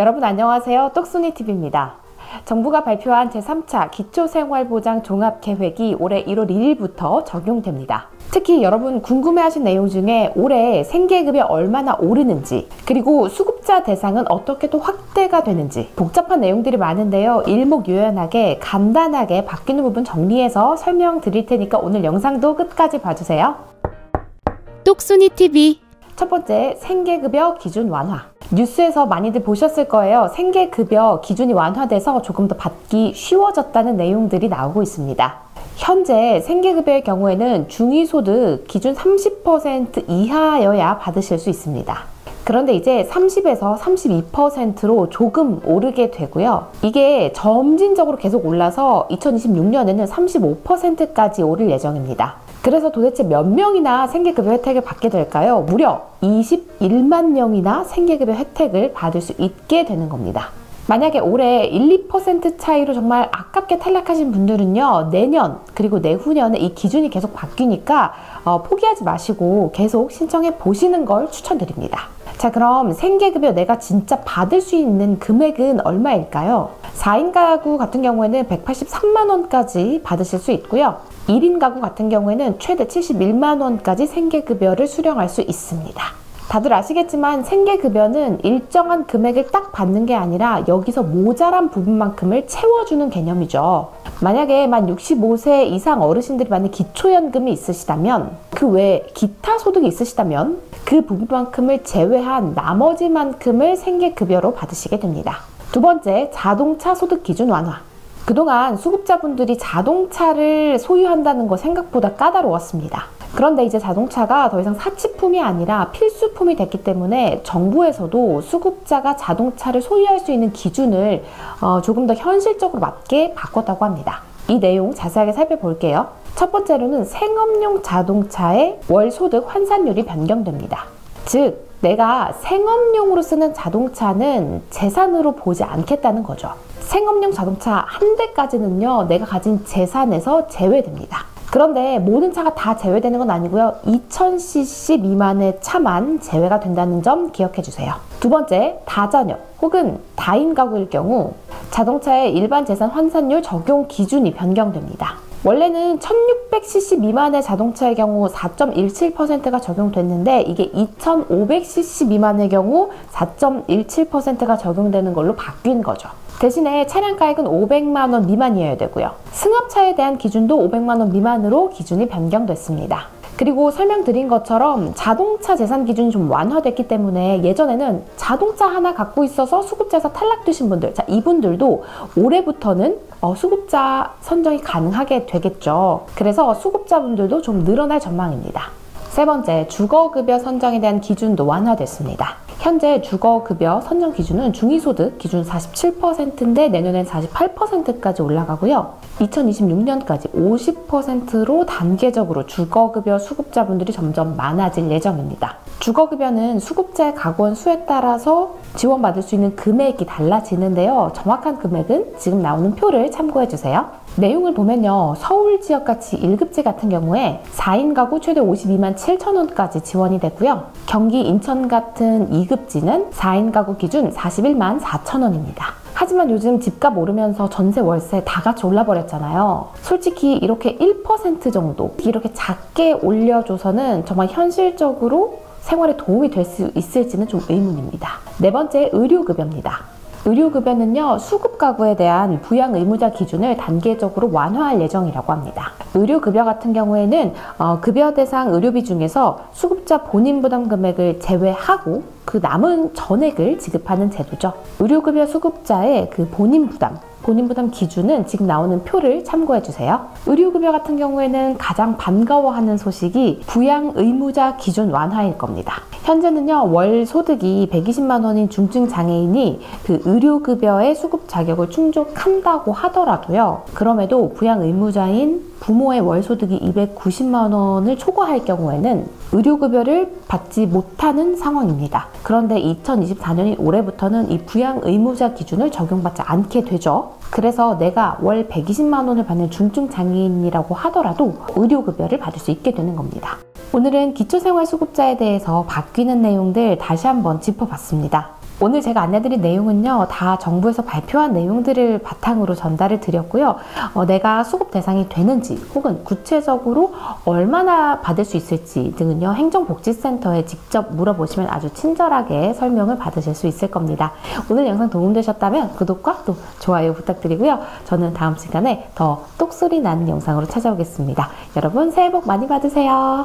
여러분 안녕하세요. 똑순이TV입니다. 정부가 발표한 제3차 기초생활보장 종합계획이 올해 1월 1일부터 적용됩니다. 특히 여러분 궁금해하신 내용 중에 올해 생계급여 얼마나 오르는지, 그리고 수급자 대상은 어떻게 또 확대가 되는지 복잡한 내용들이 많은데요. 일목요연하게 간단하게 바뀌는 부분 정리해서 설명드릴 테니까 오늘 영상도 끝까지 봐주세요. 똑순이TV. 첫 번째, 생계급여 기준 완화. 뉴스에서 많이들 보셨을 거예요. 생계급여 기준이 완화돼서 조금 더 받기 쉬워졌다는 내용들이 나오고 있습니다. 현재 생계급여의 경우에는 중위소득 기준 30% 이하여야 받으실 수 있습니다. 그런데 이제 30에서 32%로 조금 오르게 되고요. 이게 점진적으로 계속 올라서 2026년에는 35%까지 오를 예정입니다. 그래서 도대체 몇 명이나 생계급여 혜택을 받게 될까요? 무려 21만 명이나 생계급여 혜택을 받을 수 있게 되는 겁니다. 만약에 올해 1, 2% 차이로 정말 아깝게 탈락하신 분들은요, 내년 그리고 내후년에 이 기준이 계속 바뀌니까 포기하지 마시고 계속 신청해 보시는 걸 추천드립니다. 자, 그럼 생계급여 내가 진짜 받을 수 있는 금액은 얼마일까요? 4인 가구 같은 경우에는 183만 원까지 받으실 수 있고요. 1인 가구 같은 경우에는 최대 71만 원까지 생계급여를 수령할 수 있습니다. 다들 아시겠지만 생계급여는 일정한 금액을 딱 받는 게 아니라 여기서 모자란 부분만큼을 채워주는 개념이죠. 만약에 만 65세 이상 어르신들이 받는 기초연금이 있으시다면, 그 외에 기타 소득이 있으시다면 그 부분만큼을 제외한 나머지만큼을 생계급여로 받으시게 됩니다. 두 번째, 자동차 소득 기준 완화. 그동안 수급자분들이 자동차를 소유한다는 거 생각보다 까다로웠습니다. 그런데 이제 자동차가 더 이상 사치품이 아니라 필수품이 됐기 때문에 정부에서도 수급자가 자동차를 소유할 수 있는 기준을 조금 더 현실적으로 맞게 바꿨다고 합니다. 이 내용 자세하게 살펴볼게요. 첫 번째로는 생업용 자동차의 월 소득 환산율이 변경됩니다. 즉, 내가 생업용으로 쓰는 자동차는 재산으로 보지 않겠다는 거죠. 생업용 자동차 한 대까지는요, 내가 가진 재산에서 제외됩니다. 그런데 모든 차가 다 제외되는 건 아니고요. 2000cc 미만의 차만 제외가 된다는 점 기억해 주세요. 두 번째, 다자녀 혹은 다인 가구일 경우 자동차의 일반 재산 환산율 적용 기준이 변경됩니다. 원래는 1600cc 미만의 자동차의 경우 4.17%가 적용됐는데, 이게 2500cc 미만의 경우 4.17%가 적용되는 걸로 바뀐 거죠. 대신에 차량가액은 500만 원 미만이어야 되고요. 승합차에 대한 기준도 500만 원 미만으로 기준이 변경됐습니다. 그리고 설명드린 것처럼 자동차 재산 기준이 좀 완화됐기 때문에 예전에는 자동차 하나 갖고 있어서 수급자에서 탈락되신 분들, 자, 이분들도 올해부터는 수급자 선정이 가능하게 되겠죠. 그래서 수급자분들도 좀 늘어날 전망입니다. 세 번째, 주거급여 선정에 대한 기준도 완화됐습니다. 현재 주거급여 선정 기준은 중위소득 기준 47%인데 내년엔 48%까지 올라가고요. 2026년까지 50%로 단계적으로 주거급여 수급자분들이 점점 많아질 예정입니다. 주거급여는 수급자의 가구원 수에 따라서 지원받을 수 있는 금액이 달라지는데요. 정확한 금액은 지금 나오는 표를 참고해 주세요. 내용을 보면요, 서울 지역같이 1급지 같은 경우에 4인 가구 최대 52만 7천 원까지 지원이 되고요. 경기, 인천 같은 2급지는 4인 가구 기준 41만 4천 원입니다. 하지만 요즘 집값 오르면서 전세, 월세 다 같이 올라버렸잖아요. 솔직히 이렇게 1% 정도 이렇게 작게 올려줘서는 정말 현실적으로 생활에 도움이 될 수 있을지는 좀 의문입니다. 네 번째, 의료급여입니다. 의료급여는요, 수급 가구에 대한 부양 의무자 기준을 단계적으로 완화할 예정이라고 합니다. 의료급여 같은 경우에는 급여 대상 의료비 중에서 수급자 본인 부담 금액을 제외하고 그 남은 전액을 지급하는 제도죠. 의료급여 수급자의 그 본인 부담 기준은 지금 나오는 표를 참고해 주세요. 의료급여 같은 경우에는 가장 반가워하는 소식이 부양 의무자 기준 완화일 겁니다. 현재는요, 월 소득이 120만 원인 중증 장애인이 그 의료급여의 수급 자격을 충족한다고 하더라도요, 그럼에도 부양 의무자인 부모의 월 소득이 290만 원을 초과할 경우에는 의료급여를 받지 못하는 상황입니다. 그런데 2024년인 올해부터는 이 부양 의무자 기준을 적용받지 않게 되죠. 그래서 내가 월 120만 원을 받는 중증 장애인이라고 하더라도 의료급여를 받을 수 있게 되는 겁니다. 오늘은 기초생활수급자에 대해서 바뀌는 내용들 다시 한번 짚어봤습니다. 오늘 제가 안내드린 내용은요, 다 정부에서 발표한 내용들을 바탕으로 전달을 드렸고요. 내가 수급 대상이 되는지 혹은 구체적으로 얼마나 받을 수 있을지 등은요, 행정복지센터에 직접 물어보시면 아주 친절하게 설명을 받으실 수 있을 겁니다. 오늘 영상 도움되셨다면 구독과 또 좋아요 부탁드리고요. 저는 다음 시간에 더 똑소리 나는 영상으로 찾아오겠습니다. 여러분 새해 복 많이 받으세요.